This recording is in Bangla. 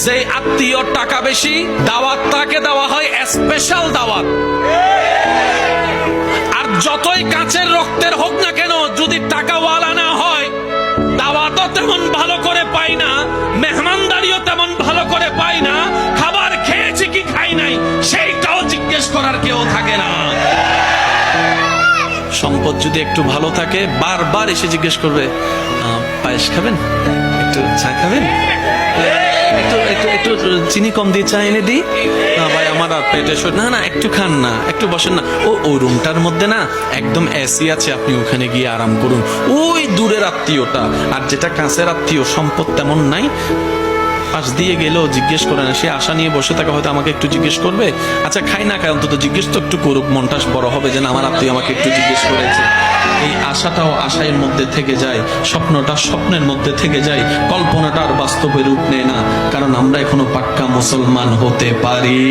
যে আত্মীয় টাকা বেশি, দাওয়াত তাকে দেওয়া হয় স্পেশাল দাওয়াত। আর যতই কাছের রক্তের হোক না কেন, যদি টাকাওয়ালা না হয়, দাওয়াতও তেমন ভালো করে পাই না, মেহমানদারিও তেমন ভালো করে পাই না, খাবার খেয়েছি কি খাই নাই সেইটাও জিজ্ঞেস করার কেউ থাকে না। সম্পদ যদি একটু ভালো থাকে, বারবার এসে জিজ্ঞেস করবে, পায়েস খাবেন, একটু চা খাবেন, একটু চিনি কম দিয়ে চা এনে দিই, না ভাই আমার আর পেটে না না একটু খান না, একটু বসেন না, ও রুমটার মধ্যে না একদম এসি আছে, আপনি ওখানে গিয়ে আরাম করুন। ওই দূরের আত্মীয়টা। আর যেটা কাছের আত্মীয়, সম্পদ তেমন নাই, পাশ দিয়ে গেলেও জিজ্ঞেস করে না, সে আশা নিয়ে বসে থাকে, হয়তো আমাকে একটু জিজ্ঞেস করবে, আচ্ছা খাই না খাই অন্তত জিজ্ঞেস তো একটু করুক, মনটা বড় হবে যে না আমার আত্মীয় আমাকে একটু জিজ্ঞেস করেছে। এই আশাটাও আশার মধ্যে থেকে যায়, স্বপ্নটা স্বপ্নের মধ্যে থেকে যায়, কল্পনাটা আর বাস্তবে রূপ নেয় না, কারণ আমরা এখনো পাক্কা মুসলমান হতে পারি।